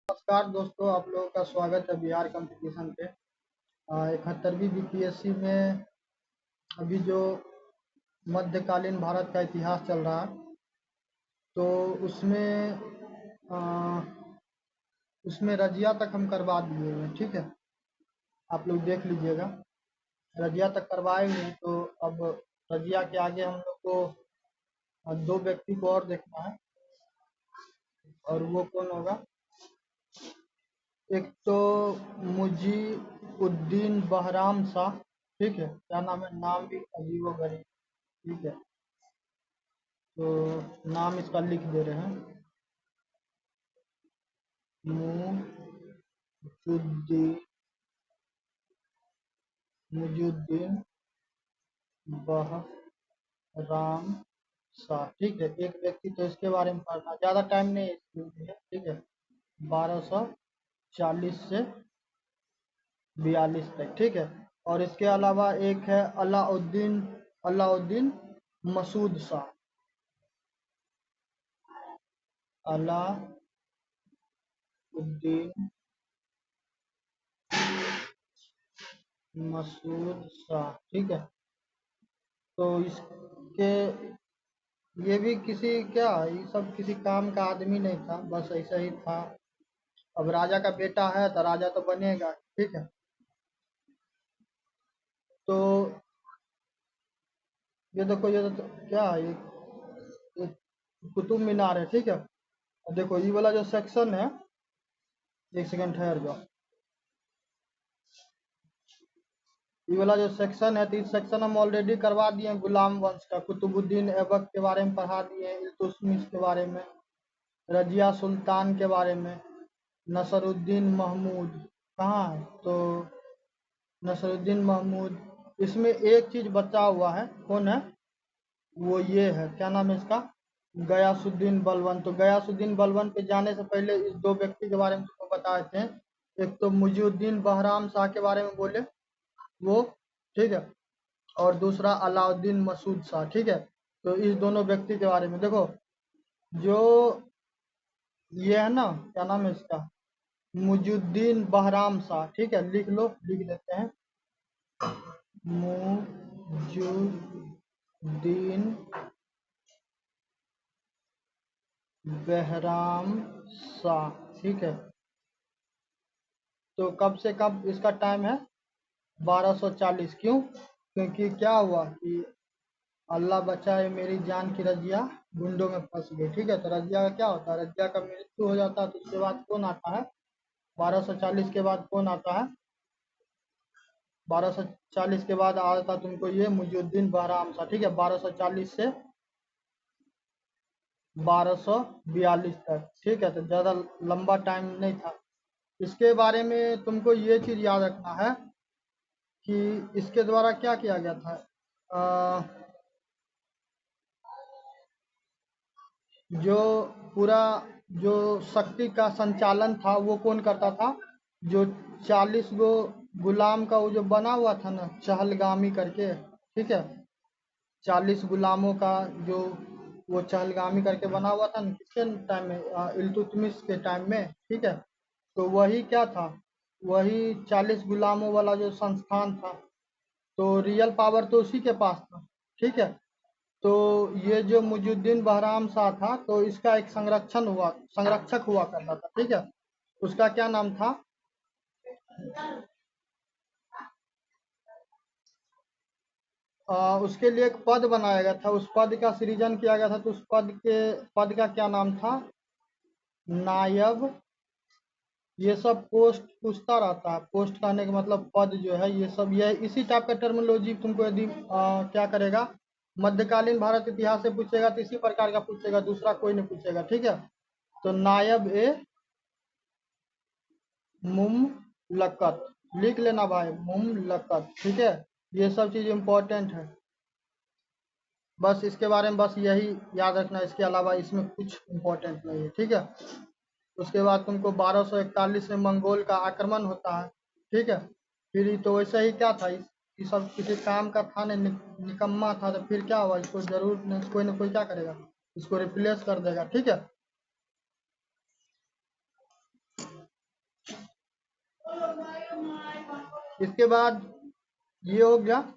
नमस्कार दोस्तों, आप लोगों का स्वागत है बिहार कंपटीशन पे। 71वीं बीपीएससी में अभी जो मध्यकालीन भारत का इतिहास चल रहा है, तो उसमें अ, उसमें रजिया तक हम करवा दिए हैं। ठीक है, आप लोग देख लीजिएगा। रजिया तक करवाए हुए हैं, तो अब रजिया के आगे हम लोग को दो व्यक्ति को और देखना है, और वो कौन होगा। एक तो मुजीउद्दीन बहराम शाह। ठीक है, क्या नाम है, नाम भी अजीबोगरीब। ठीक है, तो नाम इसका लिख दे रहे हैं, मुजुद्दीन मुजुद्दीन बहराम शाह। ठीक है, एक व्यक्ति, तो इसके बारे में पढ़ना, ज़्यादा टाइम नहीं है इसके लिए। ठीक है, 1240 से 42 तक। ठीक है, और इसके अलावा एक है अलाउद्दीन मसूद शाह। अलाउद्दीन मसूद शाह। ठीक है, तो इसके ये भी ये सब किसी काम का आदमी नहीं था, बस ऐसा ही था। अब राजा का बेटा है तो राजा तो बनेगा। ठीक है, तो ये देखो, ये क्या है, ये कुतुब मीनार है। ठीक है, अब देखो ये वाला जो सेक्शन है, एक सेकंड ठहर जाओ। ये वाला जो सेक्शन है, तो इस सेक्शन हम ऑलरेडी करवा दिए हैं। गुलाम वंश का, कुतुबुद्दीन ऐबक के बारे में पढ़ा दिए हैं, इल्तुतमिश के बारे में, रजिया सुल्तान के बारे में, नसरुद्दीन महमूद कहाँ है, तो नसरुद्दीन महमूद। इसमें एक चीज बचा हुआ है, कौन है, वो ये है, क्या नाम है इसका, गयासुद्दीन बलबन। तो गयासुद्दीन बलबन पे जाने से पहले इस दो व्यक्ति के बारे में तुमको बताए थे। एक तो मुजीउद्दीन बहराम शाह के बारे में बोले वो। ठीक है, और दूसरा अलाउद्दीन मसूद शाह। ठीक है, तो इस दोनों व्यक्ति के बारे में देखो, जो ये है ना, क्या नाम है इसका, मुजुद्दीन बहराम शाह। ठीक है, लिख लो, लिख देते हैं, मुजुद्दीन बहराम शाह। ठीक है, तो कब से कब इसका टाइम है, 1240। क्यों, क्योंकि क्या हुआ कि अल्लाह बचाए मेरी जान की रजिया गुंडों में फंस गई। ठीक है, तो रजिया का क्या होता है, रजिया का मृत्यु हो जाता है, तो उसके बाद कौन आता है, 1240 के बाद कौन आता है, 1240 के बाद आता तुमको ये मुजुद्दीन बहराम शाह। ठीक है, 1240 से 1242 तक। ठीक है, तो ज़्यादा लंबा टाइम नहीं था। इसके बारे में तुमको ये चीज़ याद रखना है कि इसके द्वारा क्या किया गया था। जो पूरा जो शक्ति का संचालन था वो कौन करता था, जो 40 गो गुलाम का वो जो बना हुआ था ना, चहलगामी करके। ठीक है, 40 गुलामों का जो वो चहलगामी करके बना हुआ था ना, किसके टाइम में, इल्तुतमिश के टाइम में। ठीक है, तो वही क्या था, वही 40 गुलामों वाला जो संस्थान था, तो रियल पावर तो उसी के पास था। ठीक है, तो ये जो मुजुद्दीन बहराम शाह था, तो इसका एक संरक्षक हुआ करता था। ठीक है, उसका क्या नाम था, उसके लिए एक पद बनाया गया था, उस पद का सृजन किया गया था, तो उस पद का क्या नाम था, नायब। ये सब पोस्ट पूछता रहता है, पोस्ट कहने का मतलब पद जो है, ये सब ये इसी टाइप का टर्मिनोलॉजी तुमको यदि क्या करेगा, मध्यकालीन भारत इतिहास से पूछेगा तो इसी प्रकार का पूछेगा, दूसरा कोई नहीं पूछेगा। ठीक है, तो नायब ए मुमलकत लिख लेना भाई, मुमलकत। ठीक है, ये सब चीज इम्पोर्टेंट है, बस इसके बारे में बस यही याद रखना, इसके अलावा इसमें कुछ इम्पोर्टेंट नहीं है। ठीक है, उसके बाद तुमको 1241 में मंगोल का आक्रमण होता है। ठीक है, फिर तो वैसे ही क्या था, ये सब किसी काम का था नहीं, निकम्मा था, तो फिर क्या हुआ, इसको जरूर कोई ना कोई क्या करेगा, इसको रिप्लेस कर देगा। ठीक है, इसके बाद ये हो गया।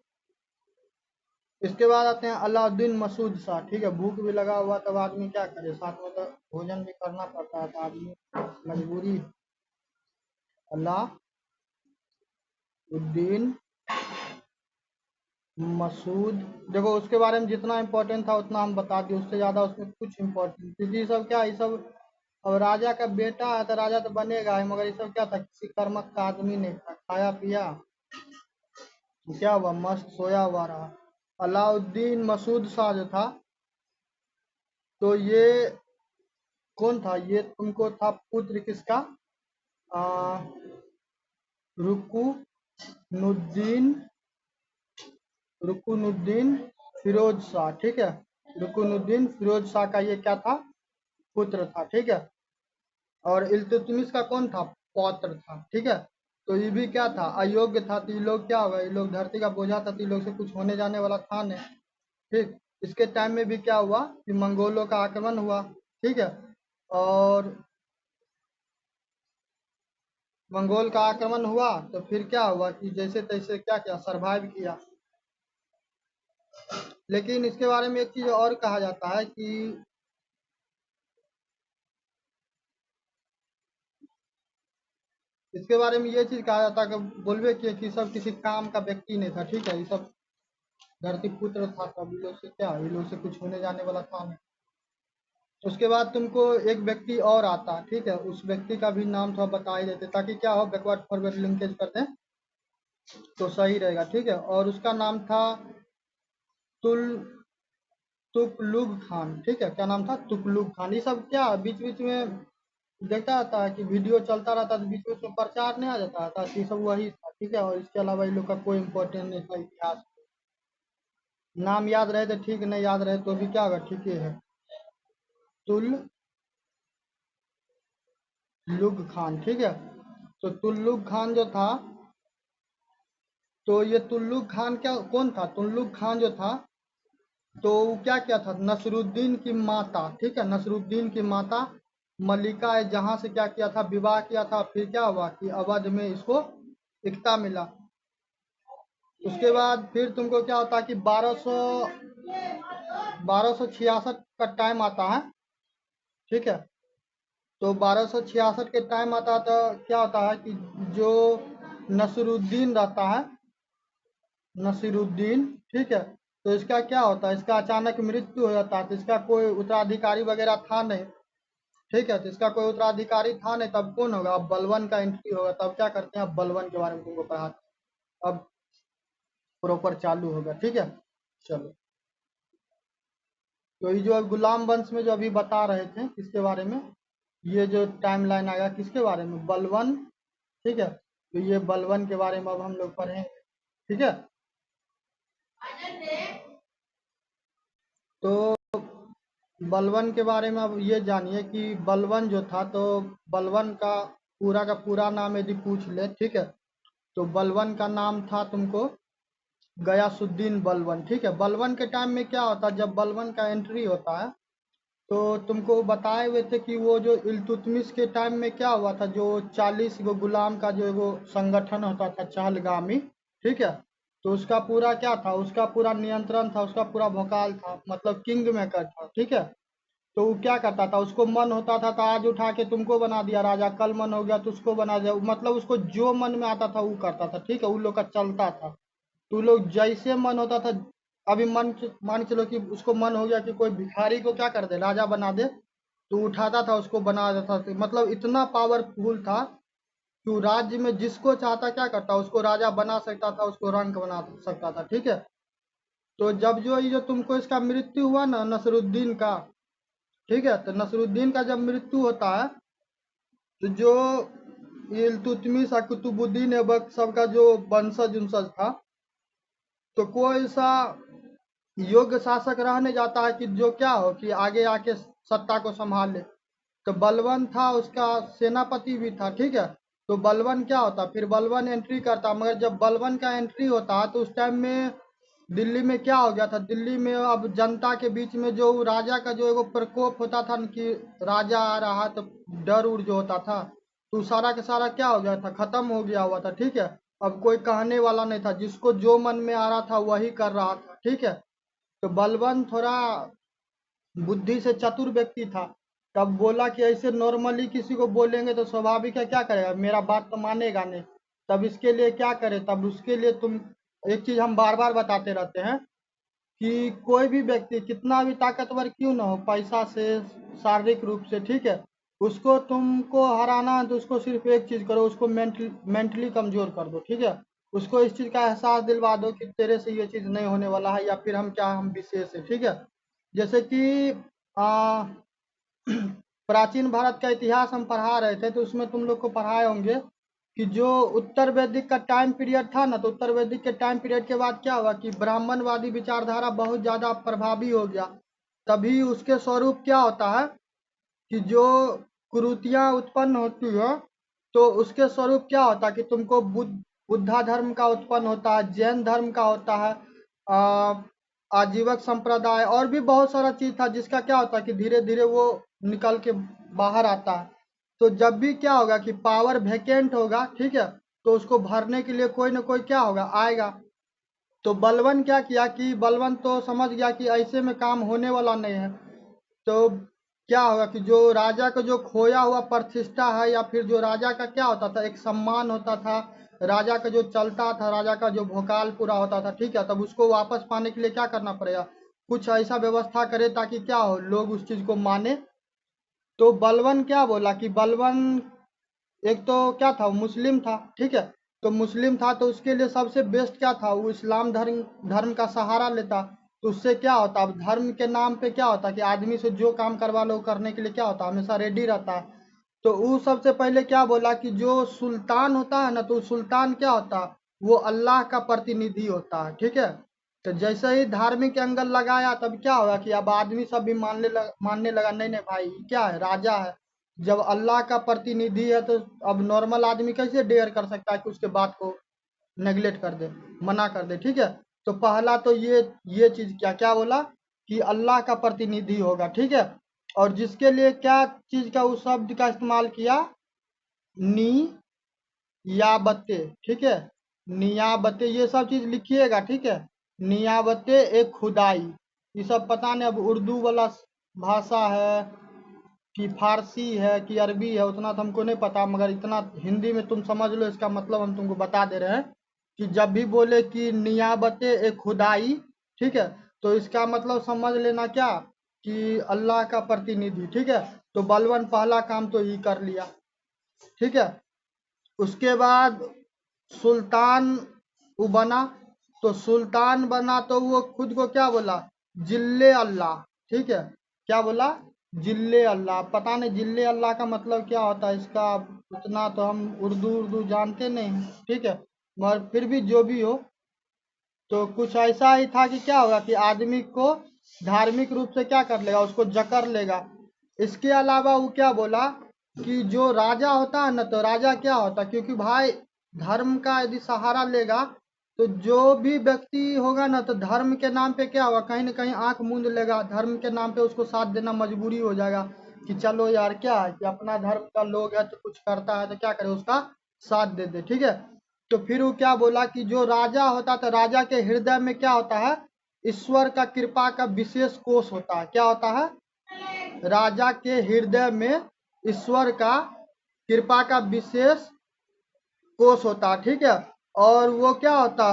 इसके बाद आते हैं अलाउद्दीन मसूद शाह। ठीक है, भूख भी लगा हुआ तब आदमी क्या करे, साथ में तो भोजन भी करना पड़ता है, तो आदमी मजबूरी। अलाउद्दीन मसूद, देखो उसके बारे में जितना इम्पोर्टेंट था उतना हम बता दिए, उससे ज़्यादा उसमें कुछ इम्पोर्टेंट, क्योंकि ये सब क्या, ये सब अब राजा का बेटा है तो राजा तो बनेगा ही, मगर ये सब क्या था, किसी कर्मक का आदमी नहीं था, खाया पिया क्या हुआ, मस्त सोया हुआ रहा। अलाउद्दीन मसूद शाह जो था, तो ये कौन था, ये तुमको था पुत्र किसका, आ, रुकुनुद्दीन रुकुनुद्दीन फिरोज शाह। ठीक है, रुकुनुद्दीन फिरोज शाह का ये क्या था, पुत्र था। ठीक है, और इल्तुतमिश का कौन था, पौत्र था। ठीक है, तो ये भी क्या था, अयोग्य था, तो ये लोग क्या होगा, ये लोग धरती का बोझा था, तो ये लोग से कुछ होने जाने वाला था नहीं। ठीक, इसके टाइम में भी क्या हुआ कि मंगोलों का आक्रमण हुआ। ठीक है, और मंगोल का आक्रमण हुआ तो फिर क्या हुआ कि जैसे तैसे क्या किया, सरवाइव किया। लेकिन इसके बारे में एक चीज और कहा जाता है कि इसके बारे में ये चीज कहा जाता है कि बोलबे किए कि सब किसी काम का व्यक्ति नहीं था। ठीक है, ये सब धरती पुत्र था, तब ये लोग से क्या, ये लोग से कुछ होने जाने वाला था नहीं। उसके बाद तुमको एक व्यक्ति और आता है। ठीक है, उस व्यक्ति का भी नाम थोड़ा बता ही देते, ताकि क्या हो, बैकवर्ड फॉरवर्ड लिंकेज कर दें तो सही रहेगा। ठीक है, और उसका नाम था तुल तुगलुक खान। ठीक है, क्या नाम था, तुगलुक खान। ये सब क्या बीच बीच में देखता रहता है कि वीडियो चलता रहता है, तो बीच बीच में प्रचार नहीं आ जाता था, ये सब वही था। ठीक है, और इसके अलावा इन लोग का कोई इम्पोर्टेंट नहीं था इतिहास। नाम याद रहे तो ठीक, नहीं याद रहे तो भी क्या होगा, ठीक ही है। तुगलुक खान। ठीक है, तो तुगलुक खान जो था, तो ये तुगलुक खान क्या कौन था, तुगलुक खान जो था, तो वो क्या किया था, नसरुद्दीन की माता, ठीक है, नसरुद्दीन की माता मलिका जहां से क्या किया था, विवाह किया था। फिर क्या हुआ कि अवध में इसको एकता मिला। उसके बाद फिर तुमको क्या होता है कि 1266 का टाइम आता है। ठीक है, तो 1266 के टाइम आता है, तो क्या होता है कि जो नसरुद्दीन रहता है, नसीरुद्दीन, ठीक है, तो इसका क्या होता है, इसका अचानक मृत्यु हो जाता है, तो इसका कोई उत्तराधिकारी वगैरह था नहीं। ठीक है, तो इसका कोई उत्तराधिकारी था नहीं, तब कौन होगा, अब बलवन का एंट्री होगा। तब क्या करते हैं, अब बलवन के बारे में तुमको पढ़ाते हैं, अब प्रॉपर चालू होगा। ठीक है, चलो, तो ये जो अब गुलाम वंश में जो अभी बता रहे थे किसके बारे में, ये जो टाइम लाइन आएगा किसके बारे में, बलवन। ठीक है, तो ये बलवन के बारे में अब हम लोग पढ़ेंगे। ठीक है, तो बलवन के बारे में अब ये जानिए कि बलवन जो था, तो बलवन का पूरा नाम यदि पूछ ले, ठीक है, तो बलवन का नाम था तुमको गयासुद्दीन बलवन। ठीक है, बलवन के टाइम में क्या होता है, जब बलवन का एंट्री होता है, तो तुमको बताए हुए थे कि वो जो इल्तुतमिश के टाइम में क्या हुआ था, जो 40 गो गुलाम का जो वो संगठन होता था चहलगामी। ठीक है, तो उसका पूरा क्या था, उसका पूरा नियंत्रण था, उसका पूरा भोकाल था, मतलब किंग मेकर था। ठीक है, तो वो क्या करता था, उसको मन होता था तो आज उठा के तुमको बना दिया राजा, कल मन हो गया तो उसको बना दिया, मतलब उसको जो मन में आता था वो करता था। ठीक है, उन लोग का चलता था, तो लोग जैसे मन होता था, अभी मान चलो कि उसको मन हो गया कि कोई भिखारी को क्या कर दे, राजा बना दे, तो उठाता था उसको बना देता था। मतलब इतना पावरफुल था कि वो राज्य में जिसको चाहता क्या करता, उसको राजा बना सकता था, उसको रंक बना सकता था। ठीक है, तो जब जो ये जो तुमको इसका मृत्यु हुआ ना, नसरुद्दीन का, ठीक है, तो नसरुद्दीन का जब मृत्यु होता है, तो जो इल्तुतमिश और कुतुबुद्दीन ऐबक सबका जो वंशज उनसज था, तो कोई सा योग्य शासक रह नहीं जाता है कि जो क्या हो कि आगे आके सत्ता को संभाल ले। तो बलवन था, उसका सेनापति भी था। ठीक है, तो बलवन क्या होता, फिर बलवन एंट्री करता, मगर जब बलवन का एंट्री होता तो उस टाइम में दिल्ली में क्या हो गया था, दिल्ली में अब जनता के बीच में जो राजा का जो एगो प्रकोप होता था न कि राजा आ रहा, तो डर उड़ जो होता था, तो सारा का सारा क्या हो गया था, खत्म हो गया हुआ था। ठीक है, अब कोई कहने वाला नहीं था, जिसको जो मन में आ रहा था वही कर रहा था। ठीक है, तो बलवंत थोड़ा बुद्धि से चतुर व्यक्ति था। तब बोला कि ऐसे नॉर्मली किसी को बोलेंगे तो स्वाभाविक है, क्या करेगा, मेरा बात तो मानेगा नहीं। तब इसके लिए क्या करे, तब उसके लिए तुम एक चीज हम बार बार बताते रहते हैं कि कोई भी व्यक्ति कितना भी ताकतवर क्यों ना हो, पैसा से, शारीरिक रूप से, ठीक है, उसको तुमको हराना है तो उसको सिर्फ एक चीज करो, उसको मेंटली कमजोर कर दो। ठीक है, उसको इस चीज का एहसास दिलवा दो कि तेरे से ये चीज नहीं होने वाला है, या फिर हम क्या, हम विशेष है। ठीक है, जैसे कि आ, प्राचीन भारत का इतिहास हम पढ़ा रहे थे, तो उसमें तुम लोग को पढ़ाए होंगे कि जो उत्तर वैदिक का टाइम पीरियड था ना, तो उत्तर वैदिक के टाइम पीरियड के बाद क्या हुआ कि ब्राह्मणवादी विचारधारा बहुत ज्यादा प्रभावी हो गया। तभी उसके स्वरूप क्या होता है कि जो कुरीतियां उत्पन्न होती है, तो उसके स्वरूप क्या होता है कि तुमको बुद्धा धर्म का उत्पन्न होता है, जैन धर्म का होता है, आ, आजीवक संप्रदाय, और भी बहुत सारा चीज था जिसका क्या होता है कि धीरे धीरे वो निकल के बाहर आता है। तो जब भी क्या होगा कि पावर वैकेंट होगा, ठीक है, तो उसको भरने के लिए कोई ना कोई क्या होगा, आएगा। तो बलवन क्या किया कि बलवन तो समझ गया कि ऐसे में काम होने वाला नहीं है। तो क्या होगा कि जो राजा का जो खोया हुआ प्रतिष्ठा है, या फिर जो राजा का क्या होता था, एक सम्मान होता था, राजा का जो चलता था, राजा का जो भोकाल पूरा होता था, ठीक है, तब उसको वापस पाने के लिए क्या करना पड़ेगा, कुछ ऐसा व्यवस्था करे ताकि क्या हो, लोग उस चीज को माने। तो बलवन क्या बोला कि बलवन एक तो क्या था, वो मुस्लिम था। ठीक है, तो मुस्लिम था तो उसके लिए सबसे बेस्ट क्या था, वो इस्लाम धर्म धर्म का सहारा लेता। तो उससे क्या होता, अब धर्म के नाम पे क्या होता कि आदमी से जो काम करवा लो करने के लिए क्या होता, हमेशा रेडी रहता है। तो वो सबसे पहले क्या बोला कि जो सुल्तान होता है ना, तो सुल्तान क्या होता, वो अल्लाह का प्रतिनिधि होता है। ठीक है, तो जैसे ही धार्मिक एंगल लगाया, तब क्या होगा कि अब आदमी सब भी मानने लगा, नहीं नहीं भाई, क्या है, राजा है, जब अल्लाह का प्रतिनिधि है, तो अब नॉर्मल आदमी कैसे डेयर कर सकता है कि उसके बात को नेग्लेक्ट कर दे, मना कर दे। ठीक है, तो पहला तो ये चीज क्या क्या बोला कि अल्लाह का प्रतिनिधि होगा। ठीक है, और जिसके लिए क्या चीज का उस शब्द का इस्तेमाल किया, नी याबते। ठीक है, नियाबते, ये सब चीज लिखिएगा। ठीक है, नियाबते एक खुदाई, ये सब पता नहीं अब उर्दू वाला भाषा है कि फारसी है कि अरबी है, उतना तो हमको नहीं पता, मगर इतना हिंदी में तुम समझ लो, इसका मतलब हम तुमको बता दे रहे हैं कि जब भी बोले कि नियाबते एक खुदाई, ठीक है, तो इसका मतलब समझ लेना क्या, कि अल्लाह का प्रतिनिधि। ठीक है, तो बलवन पहला काम तो ये कर लिया। ठीक है, उसके बाद सुल्तान वो बना। तो सुल्तान बना तो वो खुद को क्या बोला, जिल्ले अल्लाह। ठीक है, क्या बोला, जिल्ले अल्लाह। पता नहीं जिल्ले अल्लाह का मतलब क्या होता है, इसका उतना तो हम उर्दू उर्दू जानते नहीं हैं। ठीक है, मगर फिर भी जो भी हो, तो कुछ ऐसा ही था कि क्या होगा कि आदमी को धार्मिक रूप से क्या कर लेगा, उसको जकड़ लेगा। इसके अलावा वो क्या बोला कि जो राजा होता है ना, तो राजा क्या होता, क्योंकि भाई धर्म का यदि सहारा लेगा, तो जो भी व्यक्ति होगा ना, तो धर्म के नाम पे क्या होगा, कहीं ना कहीं आंख मूंद लेगा, धर्म के नाम पे उसको साथ देना मजबूरी हो जाएगा कि चलो यार, क्या है कि अपना धर्म का लोग है तो कुछ करता है तो क्या करे, उसका साथ दे दे। ठीक है, तो फिर वो क्या बोला कि जो राजा होता, तो राजा के हृदय में क्या होता है, ईश्वर का कृपा का विशेष कोष होता है। क्या होता है, राजा के हृदय में ईश्वर का कृपा का विशेष कोष होता है। ठीक है, और वो क्या होता,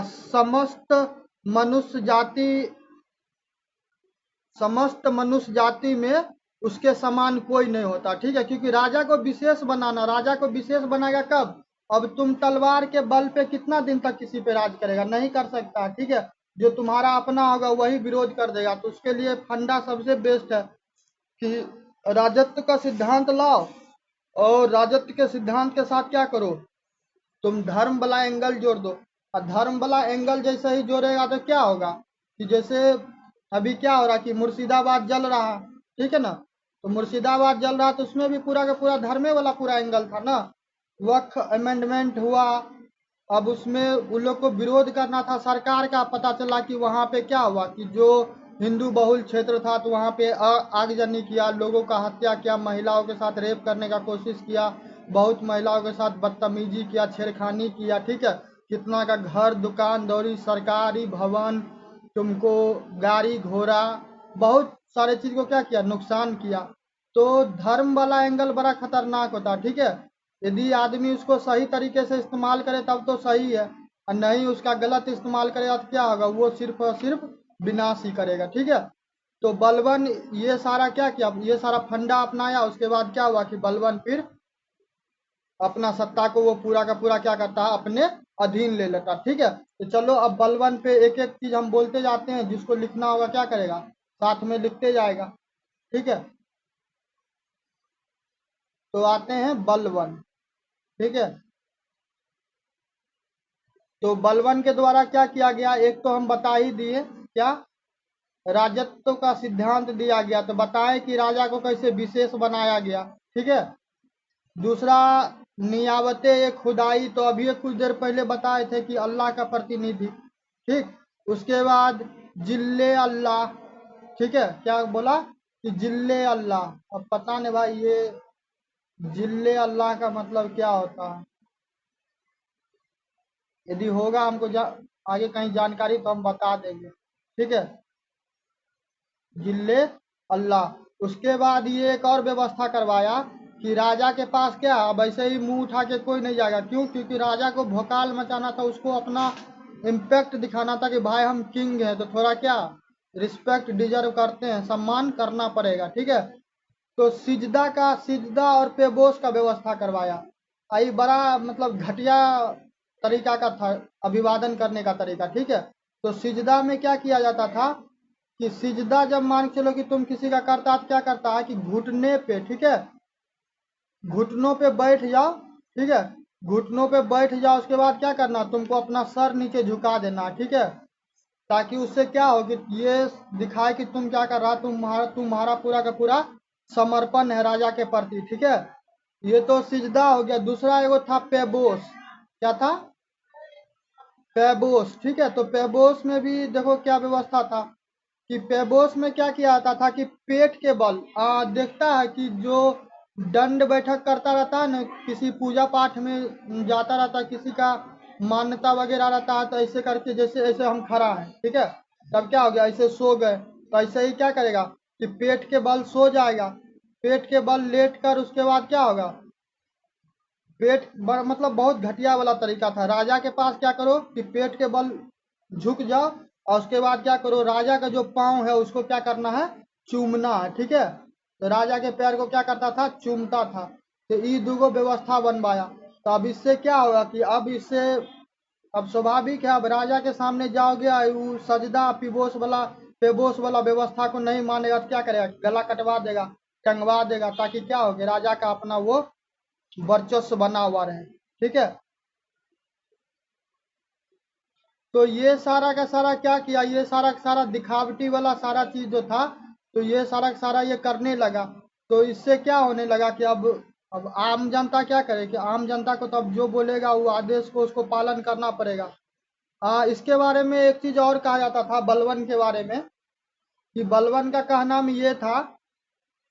मनुष्य जाति समस्त मनुष्य जाति में उसके समान कोई नहीं होता। ठीक है, क्योंकि राजा को विशेष बनाना, राजा को विशेष बनाएगा कब, अब तुम तलवार के बल पे कितना दिन तक किसी पे राज करेगा, नहीं कर सकता। ठीक है, जो तुम्हारा अपना होगा वही विरोध कर देगा। तो उसके लिए फंडा सबसे बेस्ट है कि राजत्व का सिद्धांत लाओ, और राजत्व के सिद्धांत के साथ क्या करो, तुम धर्म वाला एंगल जोड़ दो। और धर्म वाला एंगल जैसे ही जोड़ेगा तो क्या होगा कि जैसे अभी क्या हो रहा कि मुर्शिदाबाद जल रहा, ठीक है ना, तो मुर्शिदाबाद जल रहा, तो उसमें भी पूरा का पूरा धर्मे वाला पूरा एंगल था ना। वक्फ अमेंडमेंट हुआ, अब उसमें उन लोग को विरोध करना था सरकार का, पता चला कि वहाँ पे क्या हुआ कि जो हिंदू बहुल क्षेत्र था, तो वहाँ पे आगजनी किया, लोगों का हत्या किया, महिलाओं के साथ रेप करने का कोशिश किया, बहुत महिलाओं के साथ बदतमीजी किया, छेड़खानी किया, ठीक है। कितना का घर, दुकान दौरी, सरकारी भवन, तुमको गाड़ी घोड़ा, बहुत सारे चीज को क्या किया, नुकसान किया। तो धर्म वाला एंगल बड़ा खतरनाक होता है, ठीक है। यदि आदमी उसको सही तरीके से इस्तेमाल करे तब तो सही है, और नहीं उसका गलत इस्तेमाल करेगा तो क्या होगा, वो सिर्फ और सिर्फ विनाश ही करेगा, ठीक है। तो बलवन ये सारा क्या किया, ये सारा फंडा अपनाया। उसके बाद क्या हुआ कि बलवन फिर अपना सत्ता को वो पूरा का पूरा क्या करता है, अपने अधीन ले लेता, ठीक है। तो चलो अब बलवन पे एक एक चीज हम बोलते जाते हैं, जिसको लिखना होगा क्या करेगा, साथ में लिखते जाएगा, ठीक है। तो आते हैं बलवन, ठीक है। तो बलवन के द्वारा क्या किया गया, एक तो हम बता ही दिए, क्या, राजत्व का सिद्धांत दिया गया। तो बताएं कि राजा को कैसे विशेष बनाया गया, ठीक है। दूसरा, नियावते खुदाई, तो अभी कुछ देर पहले बताए थे कि अल्लाह का प्रतिनिधि, ठीक। उसके बाद जिल्ले अल्लाह, ठीक है। क्या बोला कि जिल्ले अल्लाह। अब पता नहीं भाई ये जिल्ले अल्लाह का मतलब क्या होता है, यदि होगा हमको आगे कहीं जानकारी तो हम बता देंगे, ठीक है। जिल्ले अल्लाह। उसके बाद ये एक और व्यवस्था करवाया कि राजा के पास क्या, अब ऐसे ही मुंह उठा के कोई नहीं जाएगा। क्यों, क्योंकि राजा को भोकाल मचाना था, उसको अपना इम्पैक्ट दिखाना था कि भाई हम किंग हैं, तो थोड़ा क्या रिस्पेक्ट डिजर्व करते हैं, सम्मान करना पड़ेगा, ठीक है। तो सिजदा और पेबोस का व्यवस्था करवाया। आई बड़ा मतलब घटिया तरीका का था अभिवादन करने का तरीका, ठीक है। तो सिजदा में क्या किया जाता था कि सिजदा जब मान के चलो कि तुम किसी का करता है तो क्या करता है कि घुटने पे, ठीक है, घुटनों पे बैठ जाओ, ठीक है। घुटनों पे बैठ जाओ, उसके बाद क्या करना, तुमको अपना सर नीचे झुका देना, ठीक है। ताकि उससे क्या हो कि ये दिखाए कि तुम क्या कर रहा, तुम्हारा पूरा का पूरा समर्पण है राजा के प्रति, ठीक है। ये तो सिजदा हो गया। दूसरा एगो था पेबोस। क्या था, पेबोस, ठीक है। तो पेबोस में भी देखो क्या व्यवस्था था कि पेबोस में क्या किया जाता था कि पेट के बल देखता है कि जो दंड बैठक करता रहता है ना, किसी पूजा पाठ में जाता रहता है, किसी का मान्यता वगैरह रहता है, तो ऐसे करके जैसे ऐसे हम खड़ा हैं, ठीक है। तब क्या हो गया, ऐसे सो गए, तो ऐसे ही क्या करेगा कि पेट के बल सो जाएगा। पेट के बल लेट कर उसके बाद क्या होगा, मतलब बहुत घटिया वाला तरीका था। राजा के पास क्या करो कि पेट के बल झुक जाओ, और उसके बाद क्या करो, राजा का जो पाँव है उसको क्या करना है, चूमना है, ठीक है। तो राजा के पैर को क्या करता था, चूमता था। तो ये दोगो व्यवस्था बनवाया। तो अब इससे क्या होगा कि अब स्वाभाविक है, अब राजा के सामने जाओगे, वो सजदा पेबोस वाला व्यवस्था को नहीं मानेगा तो क्या करेगा, गला कटवा देगा, टंगवा देगा, ताकि क्या हो, राजा का अपना वो वर्चस्व बना हुआ रहे, ठीक है। तो ये सारा का सारा क्या किया, ये सारा का सारा दिखावटी वाला सारा चीज जो था, तो ये सारा का सारा ये करने लगा। तो इससे क्या होने लगा कि अब आम जनता क्या करे कि आम जनता को तो अब जो बोलेगा वो आदेश को उसको पालन करना पड़ेगा। इसके बारे में एक चीज और कहा जाता था बलवन के बारे में, कि बलवन का कहना में ये था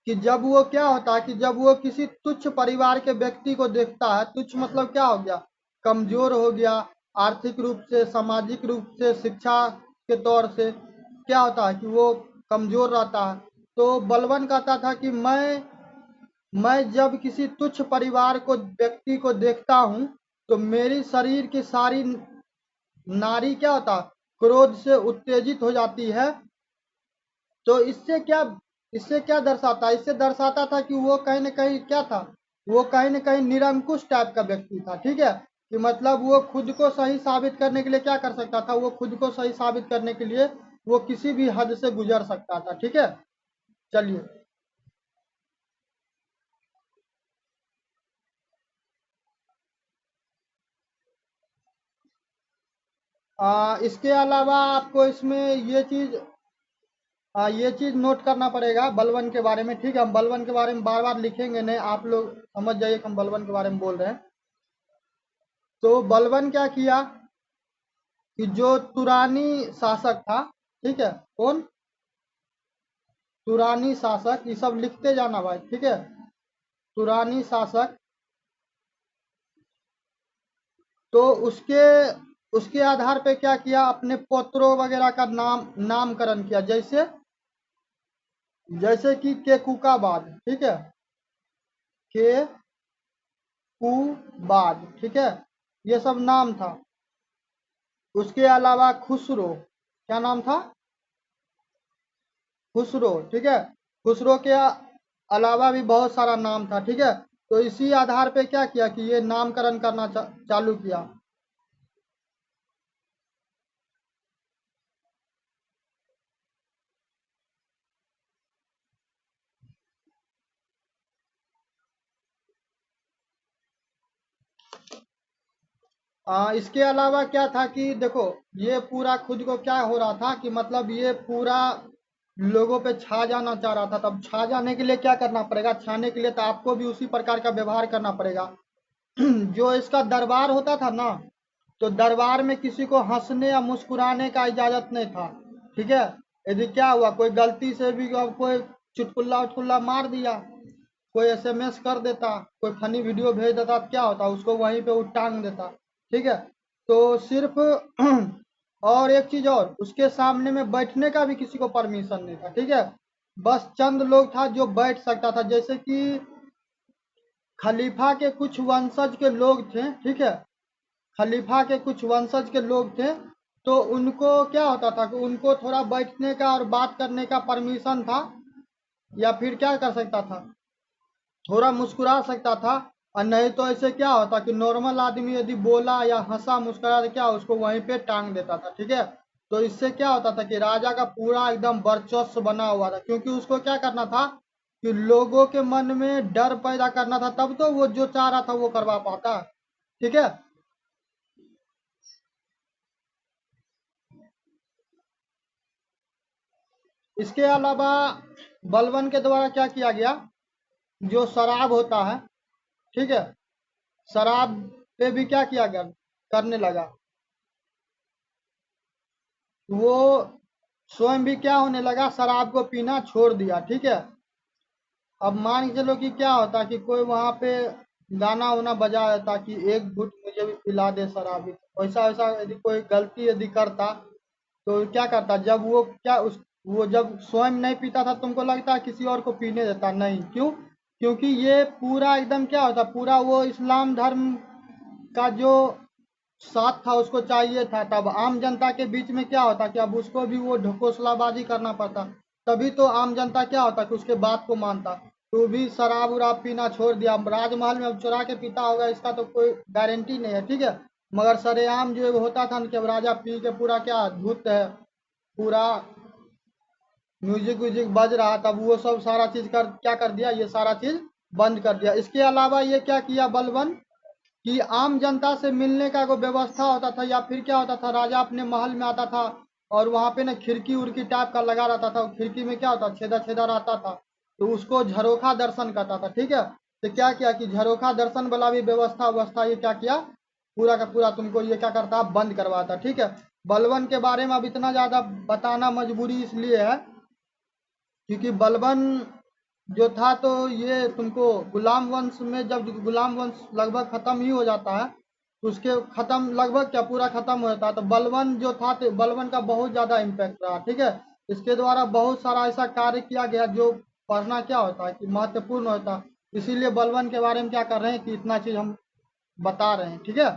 कि जब वो क्या होता है कि जब वो किसी तुच्छ परिवार के व्यक्ति को देखता है, तुच्छ मतलब क्या हो गया, कमजोर हो गया, आर्थिक रूप से, सामाजिक रूप से, शिक्षा के तौर से क्या होता है कि वो कमजोर रहता है। तो बलवन कहता था कि मैं जब किसी तुच्छ परिवार को व्यक्ति को देखता हूँ, तो मेरी शरीर की सारी नारी क्या होता, क्रोध से उत्तेजित हो जाती है। तो इससे क्या दर्शाता है, इससे दर्शाता था कि वो कहीं न कहीं क्या था, वो कहीं न कहीं निरंकुश टाइप का व्यक्ति था, ठीक है। कि मतलब वो खुद को सही साबित करने के लिए क्या कर सकता था, वो खुद को सही साबित करने के लिए वो किसी भी हद से गुजर सकता था, ठीक है। चलिए, इसके अलावा आपको इसमें ये चीज नोट करना पड़ेगा बलवन के बारे में, ठीक है। हम बलवन के बारे में बार बार लिखेंगे नहीं, आप लोग समझ जाइए कि हम बलवन के बारे में बोल रहे हैं। तो बलवन क्या किया कि जो तुरानी शासक था, ठीक है, कौन, तुरानी शासक, ये सब लिखते जाना भाई, ठीक है। तुरानी शासक, तो उसके उसके आधार पे क्या किया, अपने पोत्रों वगैरह का नामकरण किया। जैसे जैसे कि केकुकाबाद, ठीक है, केकुबाद, ठीक है, ये सब नाम था। उसके अलावा खुसरो, क्या नाम था, खुसरो, ठीक है। खुसरो के अलावा भी बहुत सारा नाम था, ठीक है। तो इसी आधार पे क्या किया कि ये नामकरण करना चालू किया। इसके अलावा क्या था कि देखो, ये पूरा खुद को क्या हो रहा था कि मतलब ये पूरा लोगों पे छा जाना चाह रहा था। तब छा जाने के लिए क्या करना पड़ेगा, छाने के लिए तो आपको भी उसी प्रकार का व्यवहार करना पड़ेगा। जो इसका दरबार होता था ना, तो दरबार में किसी को हंसने या मुस्कुराने का इजाजत नहीं था, ठीक है। यदि क्या हुआ, कोई गलती से भी अब कोई चुटकुल्ला उटकुल्ला मार दिया, कोई एसएमएस कर देता, कोई फनी वीडियो भेज देता, तो क्या होता, उसको वहीं पे वो टांग देता, ठीक है। तो सिर्फ और एक चीज और, उसके सामने में बैठने का भी किसी को परमिशन नहीं था, ठीक है। बस चंद लोग था जो बैठ सकता था। जैसे कि खलीफा के कुछ वंशज के लोग थे, ठीक है, खलीफा के कुछ वंशज के लोग थे। तो उनको क्या होता था कि उनको थोड़ा बैठने का और बात करने का परमिशन था, या फिर क्या कर सकता था, थोड़ा मुस्कुरा सकता था। और नहीं तो ऐसे क्या होता कि नॉर्मल आदमी यदि बोला या हंसा मुस्कुरा तो क्या उसको वहीं पे टांग देता था, ठीक है। तो इससे क्या होता था कि राजा का पूरा एकदम वर्चस्व बना हुआ था, क्योंकि उसको क्या करना था कि लोगों के मन में डर पैदा करना था, तब तो वो जो चाह रहा था वो करवा पाता, ठीक है। इसके अलावा बलबन के द्वारा क्या किया गया, जो शराब होता है, ठीक है, शराब पे भी क्या किया गया, करने लगा। वो स्वयं भी क्या होने लगा, शराब को पीना छोड़ दिया, ठीक है। अब मान के चलो कि क्या होता कि कोई वहां पे गाना वाना बजा देता कि एक घुट मुझे भी पिला दे शराबी, वैसा वैसा यदि कोई गलती यदि करता, तो क्या करता, जब वो क्या उस वो जब स्वयं नहीं पीता था, तुमको लगता किसी और को पीने देता? नहीं, क्यों? क्योंकि ये पूरा एकदम क्या होता, पूरा वो इस्लाम धर्म का जो साथ था उसको चाहिए था। तब आम जनता के बीच में क्या होता कि अब उसको भी वो ढकोसलाबाजी करना पड़ता, तभी तो आम जनता क्या होता कि उसके बात को मानता। तो भी शराब उराब पीना छोड़ दिया, राजमहल में अब चुरा के पीता होगा इसका तो कोई गारंटी नहीं है, ठीक है। मगर सरेआम जो होता था कि अब राजा पी के पूरा क्या धूत है, पूरा म्यूजिक व्यूजिक बज रहा, तब वो सब सारा चीज कर क्या कर दिया, ये सारा चीज बंद कर दिया। इसके अलावा ये क्या किया बलबन कि आम जनता से मिलने का कोई व्यवस्था होता था, या फिर क्या होता था, राजा अपने महल में आता था और वहां पे ना खिड़की उड़की टाइप का लगा रहता था, खिड़की में क्या होता, छेदा छेदा रहता था, तो उसको झरोखा दर्शन कहता था, ठीक है। तो क्या किया कि झरोखा दर्शन वाला भी व्यवस्था ये क्या किया, पूरा का पूरा तुमको ये क्या करता, बंद करवाता, ठीक है। बलबन के बारे में अब इतना ज्यादा बताना मजबूरी इसलिए है क्योंकि बलबन जो था, तो ये तुमको गुलाम वंश में, जब गुलाम वंश लगभग खत्म ही हो जाता है, तो उसके खत्म लगभग क्या पूरा खत्म हो जाता है, तो बलबन जो था, तो बलबन का बहुत ज्यादा इम्पैक्ट रहा, ठीक है। इसके द्वारा बहुत सारा ऐसा कार्य किया गया जो पढ़ना क्या होता है कि महत्वपूर्ण होता है। इसीलिए बलबन के बारे में क्या कर रहे हैं कि इतना चीज हम बता रहे हैं, ठीक है।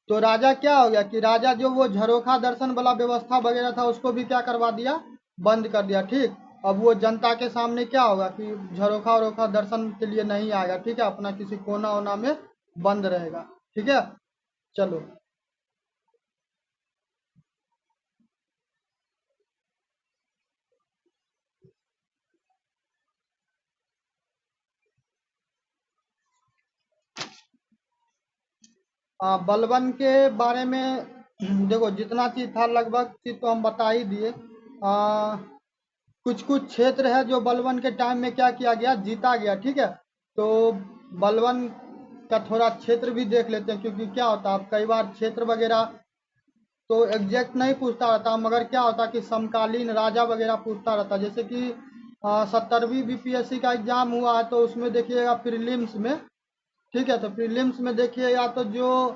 तो राजा क्या हो गया कि राजा जो वो झरोखा दर्शन वाला व्यवस्था वगैरह था उसको भी क्या करवा दिया, बंद कर दिया, ठीक। अब वो जनता के सामने क्या होगा कि झरोखा वरोखा दर्शन के लिए नहीं आएगा, ठीक है, अपना किसी कोना वोना में बंद रहेगा, ठीक है। चलो। बलबन के बारे में देखो, जितना चीज था लगभग चीज तो हम बता ही दिए। कुछ कुछ क्षेत्र है जो बलबन के टाइम में क्या किया गया, जीता गया, ठीक है। तो बलबन का थोड़ा क्षेत्र भी देख लेते हैं, क्योंकि क्या होता है कई बार क्षेत्र वगैरह तो एग्जैक्ट नहीं पूछता रहता, मगर क्या होता कि समकालीन राजा वगैरह पूछता रहता। जैसे कि 70वीं बीपीएससी का एग्जाम हुआ है, तो उसमें देखिएगा प्रीलिम्स में, ठीक है। तो प्रीलिम्स में देखिए, या तो जो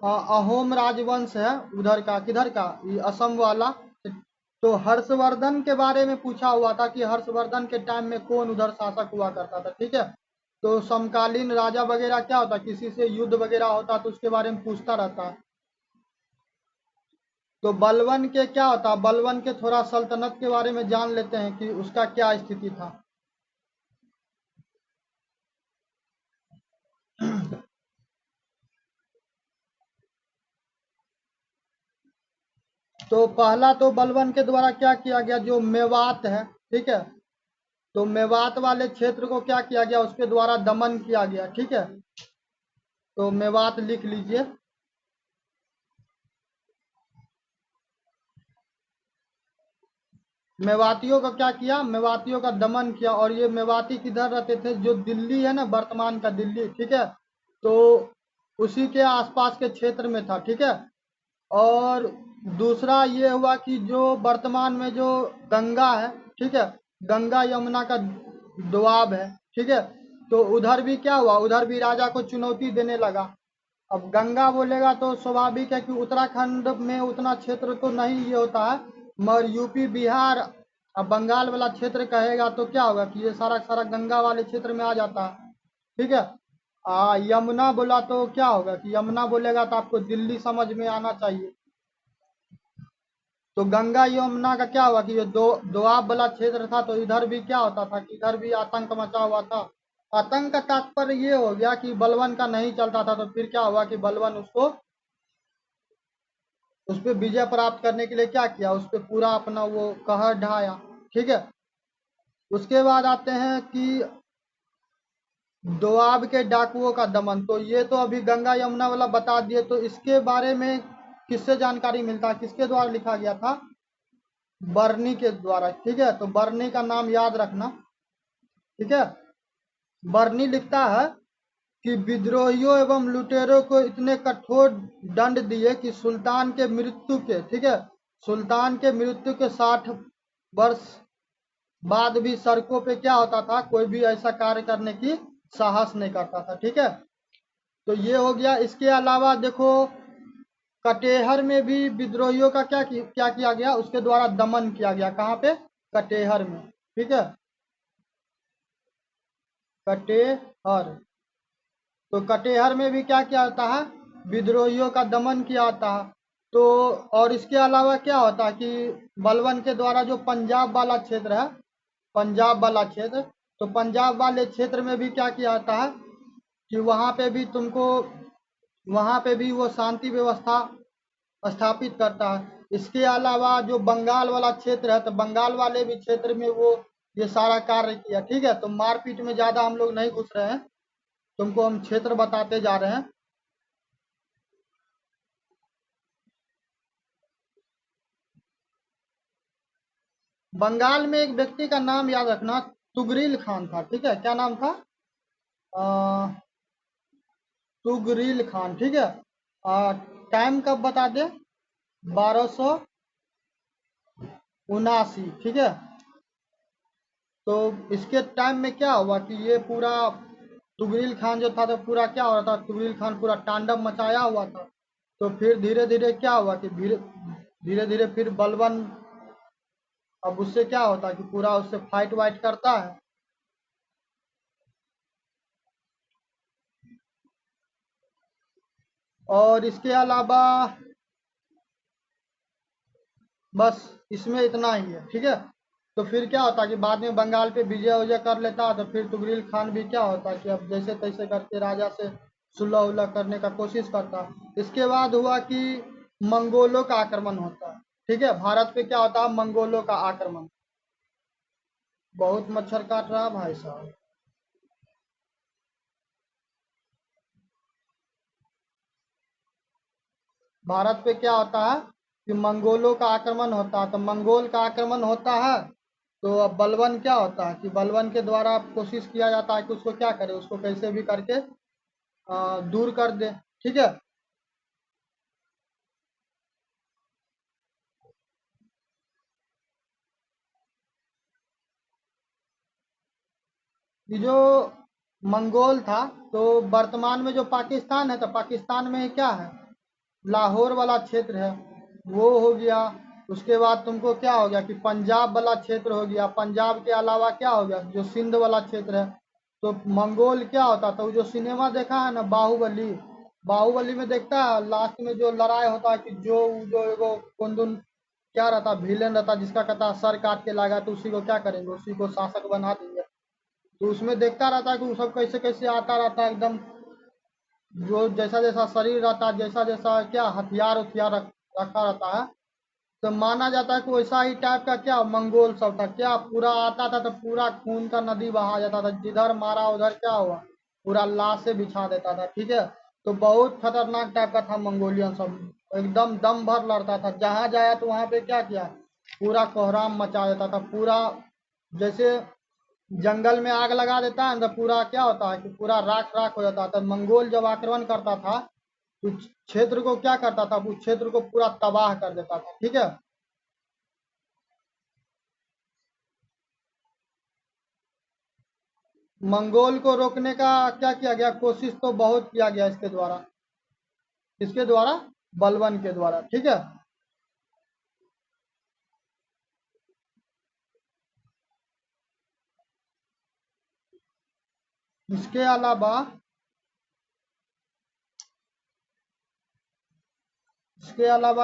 अहोम राजवंश है उधर का, किधर का, ये असम वाला, तो हर्षवर्धन के बारे में पूछा हुआ था कि हर्षवर्धन के टाइम में कौन उधर शासक हुआ करता था। ठीक है। तो समकालीन राजा वगैरह क्या होता, किसी से युद्ध वगैरह होता तो उसके बारे में पूछता रहता है। तो बलवन के क्या होता, बलवन के थोड़ा सल्तनत के बारे में जान लेते हैं कि उसका क्या स्थिति था। तो पहला तो बलवन के द्वारा क्या किया गया, जो मेवात है, ठीक है, तो मेवात वाले क्षेत्र को क्या किया गया, उसके द्वारा दमन किया गया। ठीक है। तो मेवात लिख लीजिए। मेवातियों का क्या किया, मेवातियों का दमन किया। और ये मेवाती किधर रहते थे, जो दिल्ली है ना, वर्तमान का दिल्ली, ठीक है, तो उसी के आसपास के क्षेत्र में था। ठीक है। और दूसरा ये हुआ कि जो वर्तमान में जो गंगा है, ठीक है, गंगा यमुना का दोआब है, ठीक है, तो उधर भी क्या हुआ, उधर भी राजा को चुनौती देने लगा। अब गंगा बोलेगा तो स्वाभाविक है कि उत्तराखंड में उतना क्षेत्र तो नहीं ये होता है, मगर यूपी बिहार अब बंगाल वाला क्षेत्र कहेगा तो क्या होगा कि ये सारा सारा गंगा वाले क्षेत्र में आ जाता है। ठीक है। यमुना बोला तो क्या होगा कि यमुना बोलेगा तो आपको दिल्ली समझ में आना चाहिए। तो गंगा यमुना का क्या हुआ कि ये दो दोआब वाला क्षेत्र था, तो इधर भी क्या होता था कि इधर भी आतंक मचा हुआ था। आतंक का तात्पर्य ये हो गया कि बलवन का नहीं चलता था, तो फिर क्या हुआ कि बलवन उसको उस पर विजय प्राप्त करने के लिए क्या किया, उस पर पूरा अपना वो कहर ढाया। ठीक है। उसके बाद आते हैं कि दोआब के डाकुओं का दमन। तो ये तो अभी गंगा यमुना वाला बता दिए, तो इसके बारे में किससे जानकारी मिलता है, किसके द्वारा लिखा गया था, बर्नी के द्वारा। ठीक है। तो बर्नी का नाम याद रखना। ठीक है। बर्नी लिखता है कि विद्रोहियों एवं लुटेरों को इतने कठोर दंड दिए कि सुल्तान के मृत्यु के, ठीक है, सुल्तान के मृत्यु के 60 वर्ष बाद भी सड़कों पे क्या होता था, कोई भी ऐसा कार्य करने की साहस नहीं करता था। ठीक है। तो ये हो गया। इसके अलावा देखो, कटेहर में भी विद्रोहियों का क्या किया गया, उसके द्वारा दमन किया गया। कहाँ पे, कटेहर में। ठीक है। कटेहर, तो कटेहर में भी क्या किया जाता है, विद्रोहियों का दमन किया जाता है। तो और इसके अलावा क्या होता है कि बलवन के द्वारा जो पंजाब वाला क्षेत्र है, पंजाब वाला क्षेत्र, तो पंजाब वाले क्षेत्र में भी क्या किया जाता है कि वहाँ पे भी तुमको, वहाँ पे भी वो शांति व्यवस्था स्थापित करता है। इसके अलावा जो बंगाल वाला क्षेत्र है, तो बंगाल वाले भी क्षेत्र में वो ये सारा कार्य किया। ठीक है। तो मारपीट में ज़्यादा हम लोग नहीं घुस रहे हैं, तुमको हम क्षेत्र बताते जा रहे हैं। बंगाल में एक व्यक्ति का नाम याद रखना, तुगरील खान था। ठीक है। क्या नाम था, तुगरील खान। ठीक है। टाइम कब बता दे, 1279। ठीक है। तो इसके टाइम में क्या हुआ कि ये पूरा तुगरील खान जो था, तो पूरा क्या हो रहा था, तुगरील खान पूरा तांडव मचाया हुआ था। तो फिर धीरे धीरे क्या हुआ कि धीरे धीरे धीरे फिर बलवन, अब उससे क्या होता है कि पूरा उससे फाइट वाइट करता है। और इसके अलावा बस इसमें इतना ही है। ठीक है। तो फिर क्या होता है कि बाद में बंगाल पे विजय उजय कर लेता है, तो फिर तुगरील खान भी क्या होता है कि अब जैसे तैसे करके राजा से सुलह उलह करने का कोशिश करता है। इसके बाद हुआ कि मंगोलों का आक्रमण होता है। ठीक है। भारत पे क्या होता है, मंगोलों का आक्रमण। बहुत मच्छर काट रहा है भाई साहब। भारत पे क्या होता है कि मंगोलों का आक्रमण होता है। तो मंगोल का आक्रमण होता है, तो अब बलवन क्या होता है कि बलवन के द्वारा कोशिश किया जाता है कि उसको क्या करे, उसको कैसे भी करके दूर कर दे। ठीक है। ये जो मंगोल था। तो वर्तमान में जो पाकिस्तान है, तो पाकिस्तान में क्या है, लाहौर वाला क्षेत्र है, वो हो गया। उसके बाद तुमको क्या हो गया कि पंजाब वाला क्षेत्र हो गया। पंजाब के अलावा क्या हो गया, जो सिंध वाला क्षेत्र है। तो मंगोल क्या होता था, वो जो सिनेमा देखा है ना, बाहुबली, बाहुबली में देखता है लास्ट में जो लड़ाई होता है कि जो एगो कुंदन क्या रहता, विलेन रहता, जिसका कहता है सर काट के लाएगा, तो उसी को क्या करेंगे, उसी को शासक बना देंगे। तो उसमें देखता रहता है कि वो सब कैसे कैसे आता रहता है एकदम, जो जैसा जैसा शरीर रहता है, जैसा जैसा क्या हथियार उथियार रखा रहता है। तो माना जाता है कि वैसा ही टाइप का क्या मंगोल सब था, क्या पूरा आता था तो पूरा खून का नदी बहा जाता था, जिधर मारा उधर क्या हुआ, पूरा लाश से बिछा देता था। ठीक है। तो बहुत खतरनाक टाइप का था मंगोलियन सब, एकदम दम भर लड़ता था, जहां जाया तो वहां पे क्या किया, पूरा कोहराम मचा देता था पूरा। जैसे जंगल में आग लगा देता है तो पूरा क्या होता है कि पूरा राख राख हो जाता है। तो मंगोल जब आक्रमण करता था तो क्षेत्र को क्या करता था, उस क्षेत्र को पूरा तबाह कर देता था। ठीक है। मंगोल को रोकने का क्या किया गया, कोशिश तो बहुत किया गया इसके द्वारा, इसके द्वारा, बलबन के द्वारा। ठीक है। इसके अलावा,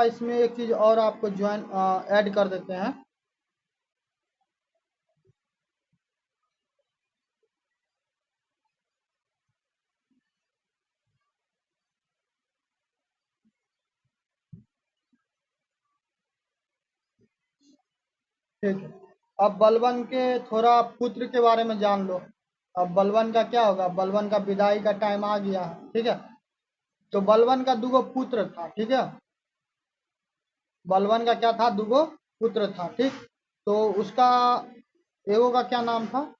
इसमें एक चीज और आपको ज्वाइन ऐड कर देते हैं। ठीक है। अब बलबन के थोड़ा पुत्र के बारे में जान लो। अब बलबन का क्या होगा, बलबन का विदाई का टाइम आ गया है। ठीक है। तो बलबन का दुगो पुत्र था। ठीक है। बलबन का क्या था, दुगो पुत्र था। ठीक। तो उसका एगो का क्या नाम था,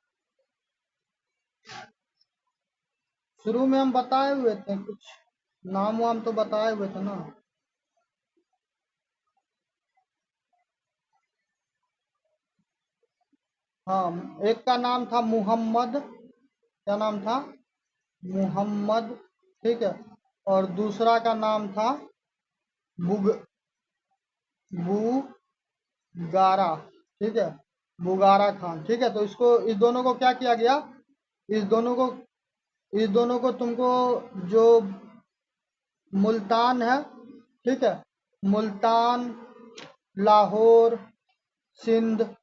शुरू में हम बताए हुए थे कुछ नाम वाम तो बताए हुए थे ना। हाँ, एक का नाम था मुहम्मद, क्या नाम था, मुहम्मद। ठीक है। और दूसरा का नाम था बुग बुगारा। ठीक है। बुगारा खान। ठीक है। तो इसको, इस दोनों को क्या किया गया, इस दोनों को, तुमको जो मुल्तान है, ठीक है, मुल्तान, लाहौर, सिंध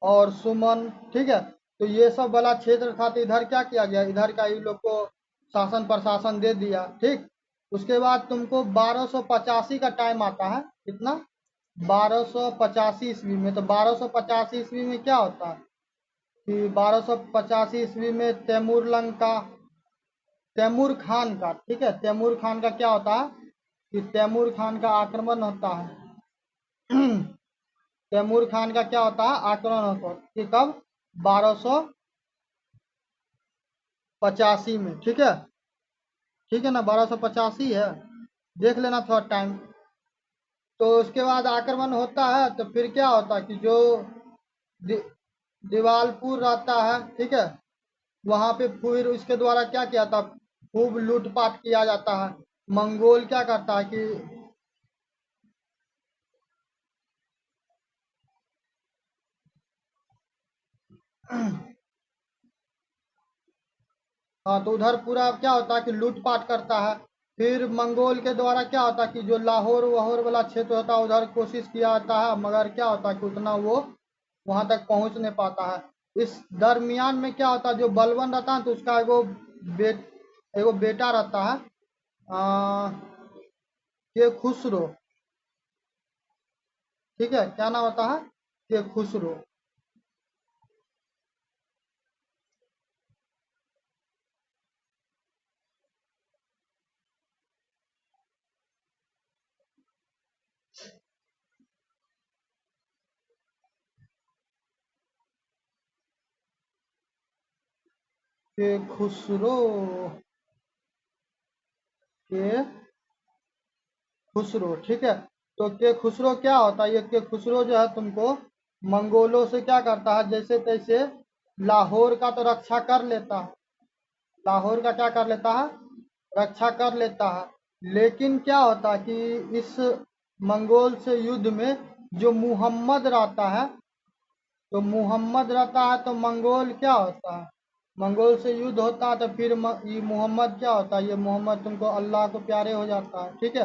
और सुमन, ठीक है, तो ये सब वाला क्षेत्र था। तो इधर क्या किया गया, इधर का इन लोग को शासन प्रशासन दे दिया। ठीक। उसके बाद तुमको 1285 का टाइम आता है, कितना, 1285 ईस्वी में। तो 1285 ईस्वी में क्या होता है कि 1285 ईस्वी में तैमूर लंका, तैमूर खान का, ठीक है, तैमूर खान का क्या होता है कि तैमूर खान का आक्रमण होता है। तैमूर खान का क्या होता है, आक्रमण होता है कि कब, 1285 में। ठीक है। ठीक है ना, 1285 है, देख लेना थोड़ा टाइम। तो उसके बाद आक्रमण होता है, तो फिर क्या होता है कि जो दि, दिवालपुर रहता है, ठीक है, वहां पे फिर इसके द्वारा क्या किया था, खूब लूटपाट किया जाता है। मंगोल क्या करता है कि हाँ, तो उधर पूरा क्या होता है कि लूटपाट करता है। फिर मंगोल के द्वारा क्या होता है कि जो लाहौर वाहौर वाला क्षेत्र होता है उधर कोशिश किया जाता है, मगर क्या होता है कि उतना वो वहां तक पहुंच नहीं पाता है। इस दरमियान में क्या होता है, जो बलबन रहता है तो उसका एगो बेटा रहता है, आ, के खुसरो। ठीक है, क्या नाम होता है, के खुसरो। के खुसरो, के खुसरो। ठीक है। तो के खुसरो क्या होता है, ये के खुसरो जो है तुमको मंगोलों से क्या करता है, जैसे तैसे लाहौर का तो रक्षा कर लेता है, लाहौर का क्या कर लेता है, रक्षा कर लेता है। लेकिन क्या होता है कि इस मंगोल से युद्ध में जो मुहम्मद रहता है, तो मुहम्मद रहता है तो मंगोल क्या होता है, मंगोल से युद्ध होता है तो फिर ये मुहम्मद क्या होता है, ये मोहम्मद तुमको अल्लाह को प्यारे हो जाता है। ठीक है,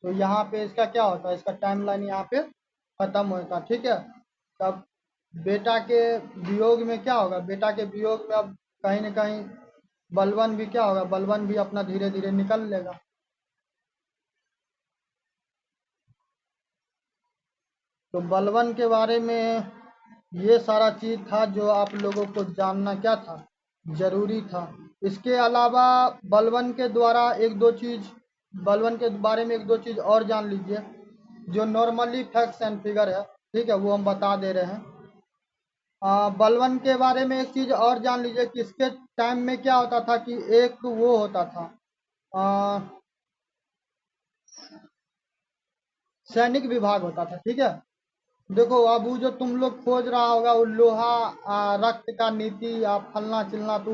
तो यहाँ पे इसका क्या होता है, इसका टाइमलाइन यहाँ पे खत्म होता है। ठीक है, तब बेटा के वियोग में क्या होगा, बेटा के वियोग में अब कहीं न कहीं बलवन भी क्या होगा, बलवन भी अपना धीरे धीरे निकल लेगा। तो बलवन के बारे में ये सारा चीज़ था जो आप लोगों को जानना क्या था, जरूरी था। इसके अलावा बलवन के द्वारा एक दो चीज़, बलवन के बारे में एक दो चीज़ और जान लीजिए, जो नॉर्मली फैक्ट्स एंड फिगर है। ठीक है, वो हम बता दे रहे हैं। बलवन के बारे में एक चीज़ और जान लीजिए कि इसके टाइम में क्या होता था कि एक वो होता था, आ, सैनिक विभाग होता था। ठीक है, देखो अब वो जो तुम लोग खोज रहा होगा वो लोहा, रक्त का नीति या फलना चिलना, तो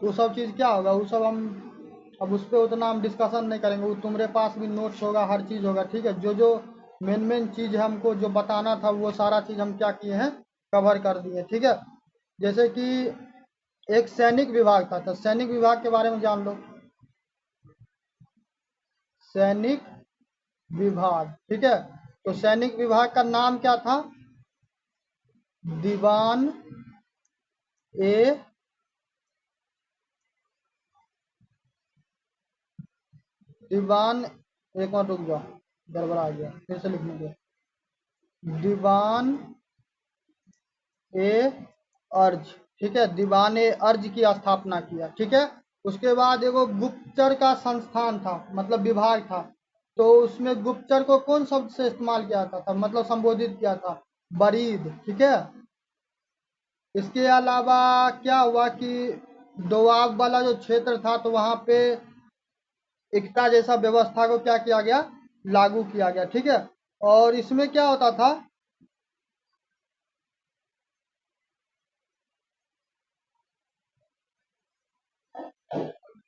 वो सब चीज़ क्या होगा, वो सब हम अब उस पर उतना हम डिस्कशन नहीं करेंगे। वो तुम्हारे पास भी नोट्स होगा, हर चीज़ होगा। ठीक है, जो जो मेन मेन चीज़ है हमको जो बताना था वो सारा चीज़ हम क्या किए हैं, कवर कर दिए। ठीक है, जैसे कि एक सैनिक विभाग था, तो सैनिक विभाग के बारे में जान लो। सैनिक विभाग, ठीक है, तो सैनिक विभाग का नाम क्या था, दीवान ए, दीवान, एक बार रुक जाओ, गड़बड़ा गया, फिर से लिखने दो। दीवान ए अर्ज, ठीक है, दीवान ए अर्ज की स्थापना किया। ठीक है, उसके बाद एगो गुप्तचर का संस्थान था, मतलब विभाग था। तो उसमें गुप्तचर को कौन शब्द से इस्तेमाल किया जाता था, मतलब संबोधित किया था, बरीद। ठीक है, इसके अलावा क्या हुआ कि दोआब वाला जो क्षेत्र था तो वहां पे एकता जैसा व्यवस्था को क्या किया गया, लागू किया गया। ठीक है, और इसमें क्या होता था,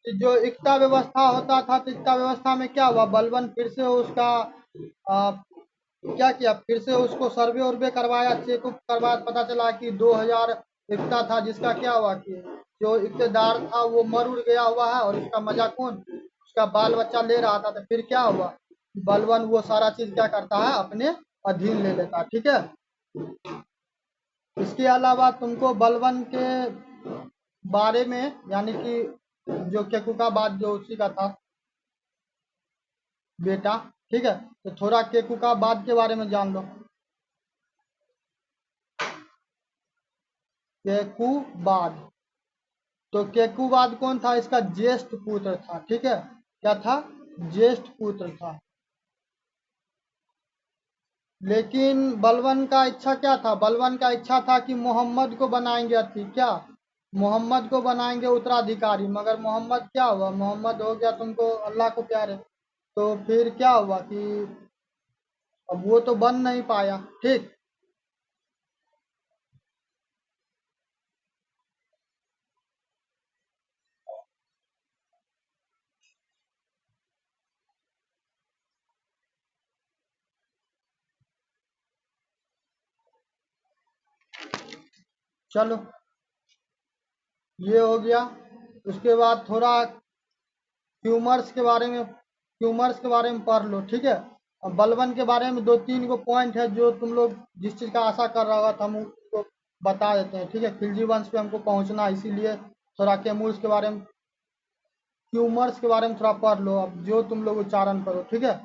कि जो एकता व्यवस्था होता था तो एकता व्यवस्था में क्या हुआ, बलवन फिर से उसका आ, क्या किया, फिर से उसको सर्वे उर्वे करवाया, चेकअप करवाया, पता चला कि 2000 एकता था, जिसका क्या हुआ कि जो इक्तेदार था वो मर उड़ गया हुआ है, और इसका मजा कौन, उसका बाल बच्चा ले रहा था। तो फिर क्या हुआ, बलवन वो सारा चीज क्या करता है, अपने अधीन ले लेता है। ठीक है, इसके अलावा तुमको बलवन के बारे में, यानी कि जो केकुकाबाद जो उसी का था बेटा। ठीक है, तो थोड़ा केकुकाबाद के बारे में जान लो। केकुबाद, तो केकुबाद कौन था, इसका ज्येष्ठ पुत्र था। ठीक है, क्या था, ज्येष्ठ पुत्र था। लेकिन बलवन का इच्छा क्या था, बलवन का इच्छा था कि मोहम्मद को बनाएंगे अथी क्या, मोहम्मद को बनाएंगे उत्तराधिकारी। मगर मोहम्मद क्या हुआ, मोहम्मद हो गया तुमको अल्लाह को प्यारे। तो फिर क्या हुआ कि अब वो तो बन नहीं पाया। ठीक, चलो ये हो गया। उसके बाद थोड़ा ट्यूमर्स के बारे में, ट्यूमर्स के बारे में पढ़ लो। ठीक है, अब बलवन के बारे में दो तीन गो पॉइंट है जो तुम लोग जिस चीज़ का आशा कर रहा होगा तो हम उसको बता देते हैं। ठीक है, खिलजी वंश पे हमको पहुंचना है, इसीलिए थोड़ा कैमूर्स के बारे में, ट्यूमर्स के बारे में थोड़ा पढ़ लो, अब जो तुम लोग उच्चारण करो। ठीक है,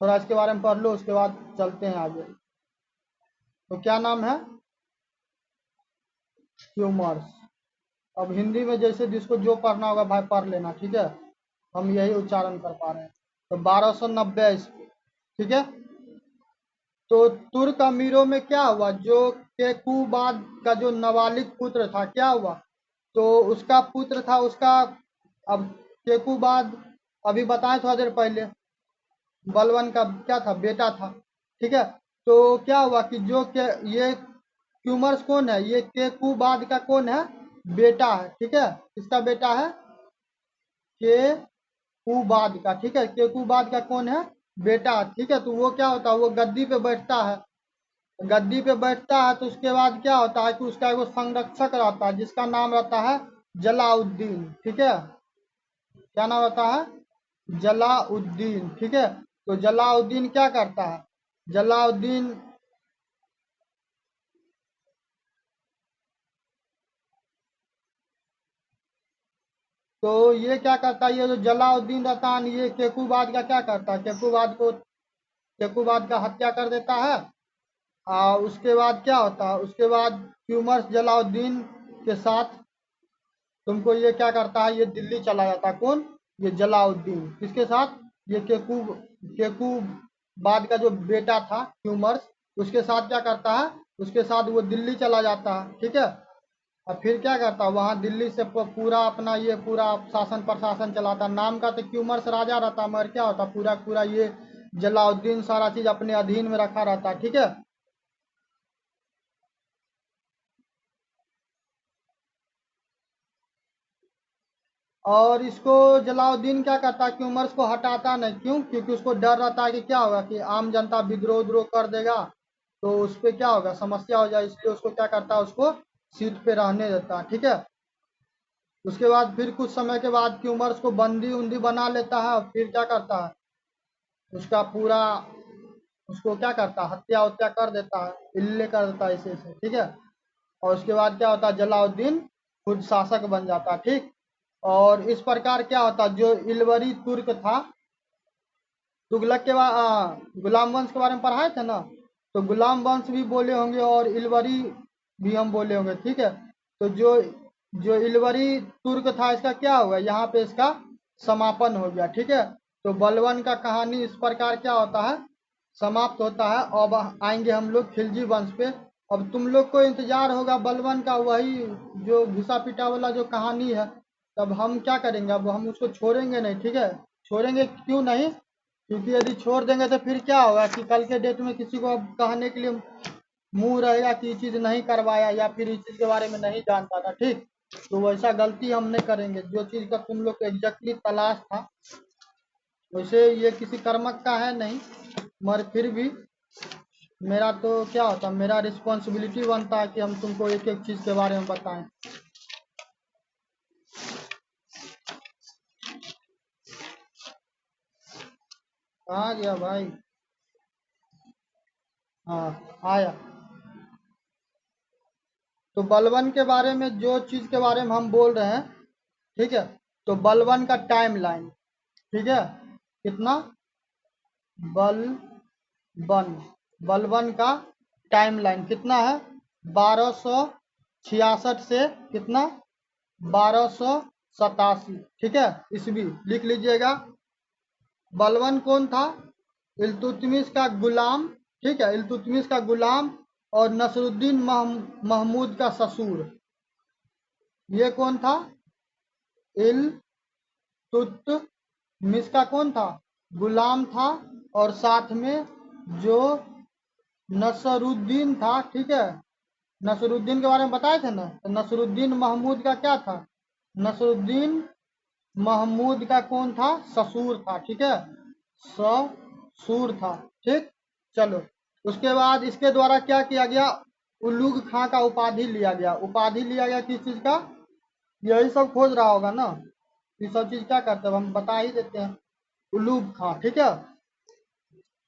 थोड़ा इसके बारे में पढ़ लो, उसके बाद चलते हैं आगे। तो क्या नाम है, ट्यूमर्स। अब हिंदी में जैसे जिसको जो पढ़ना होगा भाई पढ़ लेना। ठीक है, हम यही उच्चारण कर पा रहे हैं। तो 1290 ईस्वी। ठीक है, तो तुर्क अमीरों में क्या हुआ, जो केकुबाद का जो नाबालिग पुत्र था क्या हुआ, तो उसका पुत्र था उसका, अब केकुबाद अभी बताएं थोड़ा देर पहले, बलवन का क्या था, बेटा था। ठीक है, तो क्या हुआ कि जो के ये क्यूमर्स कौन है? ये केकुबाद का कौन है? बेटा है। ठीक है, किसका बेटा है? केकुबाद का। ठीक है, केकुबाद का कौन है? बेटा। ठीक है, तो वो क्या होता है? वो गद्दी पे बैठता है। गद्दी पे बैठता है तो उसके बाद क्या होता है कि उसका एगो संरक्षक रहता है जिसका नाम रहता है जलाउद्दीन। ठीक है, क्या नाम रहता है? जलाउद्दीन। ठीक है, तो जलाउद्दीन क्या करता है? जलाउद्दीन तो ये क्या करता है? ये जो जलाउद्दीन रहता है ये केकुबाद का क्या करता है? केकुबाद का हत्या कर देता है। उसके बाद क्या होता है? उसके बाद क्यूमर्स जलाउद्दीन के साथ तुमको ये क्या करता है? ये दिल्ली चला जाता है। कौन? ये जलाउद्दीन। किसके साथ? ये केकू बाद का जो बेटा था क्यूमर्स, उसके साथ क्या करता है? उसके साथ वो दिल्ली चला जाता है। ठीक है, और फिर क्या करता है? वहां दिल्ली से पूरा अपना ये पूरा शासन प्रशासन चलाता। नाम का तो क्यूमर्स राजा रहता, मगर क्या होता? पूरा पूरा ये जलाउद्दीन सारा चीज अपने अधीन में रखा रहता। ठीक है, और इसको जलाउद्दीन क्या करता है? कि उमर को हटाता नहीं। क्यों? क्योंकि उसको डर रहता है कि क्या होगा कि आम जनता विद्रोह उद्रोह कर देगा तो उस पर क्या होगा? समस्या हो जाए, इसलिए उसको क्या करता है? उसको सीट पे रहने देता है। ठीक है, उसके बाद फिर कुछ समय के बाद कि उमर को बंदी उंदी बना लेता है और फिर क्या करता है? उसका पूरा उसको क्या करता है? हत्या उत्या कर देता है, इल्ले कर देता है इसे से। ठीक है, और उसके बाद क्या होता है? जलाउद्दीन खुद शासक बन जाता। ठीक, और इस प्रकार क्या होता? जो इलवरी तुर्क था, तुगलक के बाद गुलाम वंश के बारे में पढ़ाए थे ना, तो गुलाम वंश भी बोले होंगे और इलवरी भी हम बोले होंगे। ठीक है, तो जो जो इलवरी तुर्क था इसका क्या हुआ? यहाँ पे इसका समापन हो गया। ठीक है, तो बलवन का कहानी इस प्रकार क्या होता है? समाप्त होता है। अब आएंगे हम लोग खिलजी वंश पे। अब तुम लोग को इंतजार होगा बलवन का, वही जो घिसा पिटा वाला जो कहानी है। तब हम क्या करेंगे? अब हम उसको छोड़ेंगे नहीं। ठीक है, छोड़ेंगे क्यों नहीं? क्योंकि यदि छोड़ देंगे तो फिर क्या होगा कि कल के डेट में किसी को अब कहने के लिए मुंह रहेगा कि ये चीज नहीं करवाया या फिर इस चीज के बारे में नहीं जानता था। ठीक, तो वैसा गलती हम नहीं करेंगे। जो चीज का तुम लोग को एग्जैक्टली तलाश था, वैसे ये किसी कर्मक का है नहीं, मगर फिर भी मेरा तो क्या होता, मेरा रिस्पॉन्सिबिलिटी बनता है कि हम तुमको एक एक चीज के बारे में बताएं। कहाँ गया भाई? हाँ, आया। तो बलवन के बारे में जो चीज के बारे में हम बोल रहे हैं, ठीक है, तो बलवन का टाइम लाइन। ठीक है, कितना? बलवन बलवन का टाइम लाइन कितना है? 1266 से कितना? 1287। ठीक है, ईस्वी लिख लीजिएगा। बलवन कौन था? इल्तुतमिश का गुलाम। ठीक है, इल्तुतमिश का गुलाम और नसरुद्दीन महमूद का ससुर। ये कौन था? इल्तुतमिश का कौन था? गुलाम था, और साथ में जो नसरुद्दीन था। ठीक है, नसरुद्दीन के बारे में बताए थे ना, तो नसरुद्दीन महमूद का क्या था? नसरुद्दीन महमूद का कौन था? ससुर था। ठीक है, ससुर था। ठीक, चलो, उसके बाद इसके द्वारा क्या किया गया? उल्लुग खां का उपाधि लिया गया। उपाधि लिया गया किस चीज का? यही सब खोज रहा होगा ना, ये सब चीज क्या करते हैं हम बता ही देते हैं। उल्लुग खां। ठीक है,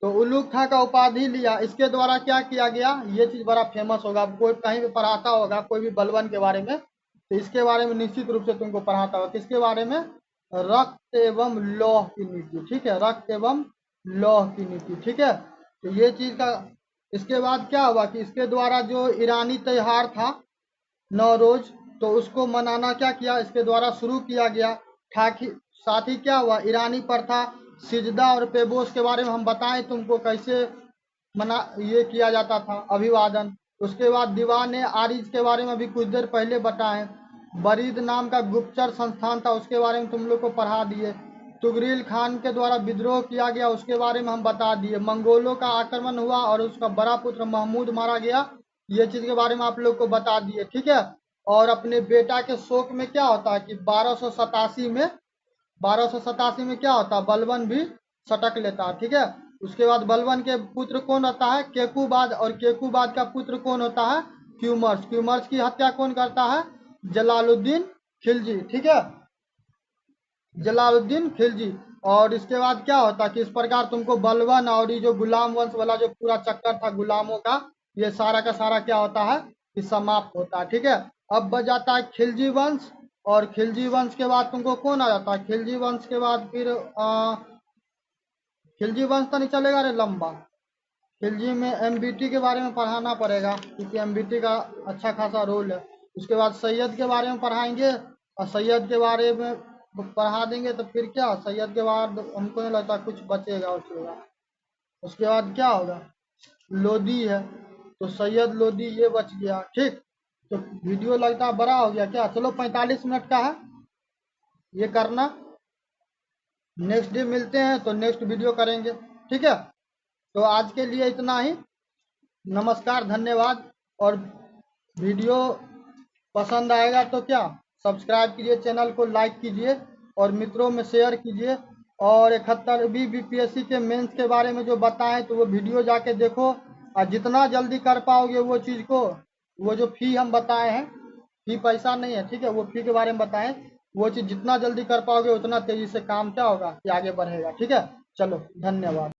तो उल्लुग खां का उपाधि लिया। इसके द्वारा क्या किया गया? ये चीज बड़ा फेमस होगा, कोई कहीं भी पढ़ाता होगा कोई भी बलवन के बारे में, तो इसके बारे में निश्चित रूप से तुमको पढ़ाता होगा। किसके बारे में? रक्त एवं लौह की नीति। ठीक है, रक्त एवं लौह की नीति। ठीक है, तो ये चीज का इसके बाद क्या हुआ कि इसके द्वारा जो ईरानी त्योहार था नौरोज, तो उसको मनाना क्या किया? इसके द्वारा शुरू किया गया। ठाकी साथ ही क्या हुआ? ईरानी प्रथा सिजदा और पेबोस के बारे में हम बताएं तुमको कैसे मना ये किया जाता था, अभिवादन। उसके बाद दीवान आरिज के बारे में अभी कुछ देर पहले बताएं। बरीद नाम का गुप्तचर संस्थान था, उसके बारे में तुम लोग को पढ़ा दिए। तुगरिल खान के द्वारा विद्रोह किया गया, उसके बारे में हम बता दिए। मंगोलों का आक्रमण हुआ और उसका बड़ा पुत्र महमूद मारा गया, ये चीज के बारे में आप लोग को बता दिए, ठीक है। और अपने बेटा के शोक में क्या होता है कि 1287 में क्या होता है, बलबन भी सटक लेता है, ठीक है। उसके बाद बलबन के पुत्र कौन रहता है, केकुबाद, और केकुबाद का पुत्र कौन होता है, क्यूमर्स। क्यूमर्स की हत्या कौन करता है, जलालुद्दीन खिलजी, ठीक है, जलालुद्दीन खिलजी। और इसके बाद क्या होता है कि इस प्रकार तुमको बलबन और ये जो गुलाम वंश वाला जो पूरा चक्कर था गुलामों का, ये सारा का सारा क्या होता है कि समाप्त होता है, ठीक है। अब बच जाता है खिलजी वंश, और खिलजी वंश के बाद तुमको कौन आ जाता है, खिलजी वंश के बाद फिर खिलजी वंश तो नहीं चलेगा रे लंबा, खिलजी में एमबीटी के बारे में पढ़ाना पड़ेगा, क्योंकि एमबीटी का अच्छा खासा रोल है। उसके बाद सैयद के बारे में पढ़ाएंगे, और सैयद के बारे में पढ़ा देंगे तो फिर क्या, सैयद के बाद हमको नहीं लगता कुछ बचेगा उचेगा। उसके बाद क्या होगा, लोदी है, तो सैयद लोदी ये बच गया, ठीक। तो वीडियो लगता है बड़ा हो गया क्या, चलो 45 मिनट का है, ये करना। नेक्स्ट डे मिलते हैं तो नेक्स्ट वीडियो करेंगे, ठीक है। तो आज के लिए इतना ही, नमस्कार, धन्यवाद। और वीडियो पसंद आएगा तो क्या, सब्सक्राइब कीजिए, चैनल को लाइक कीजिए और मित्रों में शेयर कीजिए। और 71वीं बीपीएससी के मेंस के बारे में जो बताएं तो वो वीडियो जाके देखो, और जितना जल्दी कर पाओगे वो चीज़ को, वो जो फी हम बताए हैं, फी पैसा नहीं है, ठीक है, वो फी के बारे में बताएं, वो चीज़ जितना जल्दी कर पाओगे उतना तेज़ी से काम क्या होगा कि आगे बढ़ेगा, ठीक है। चलो, धन्यवाद।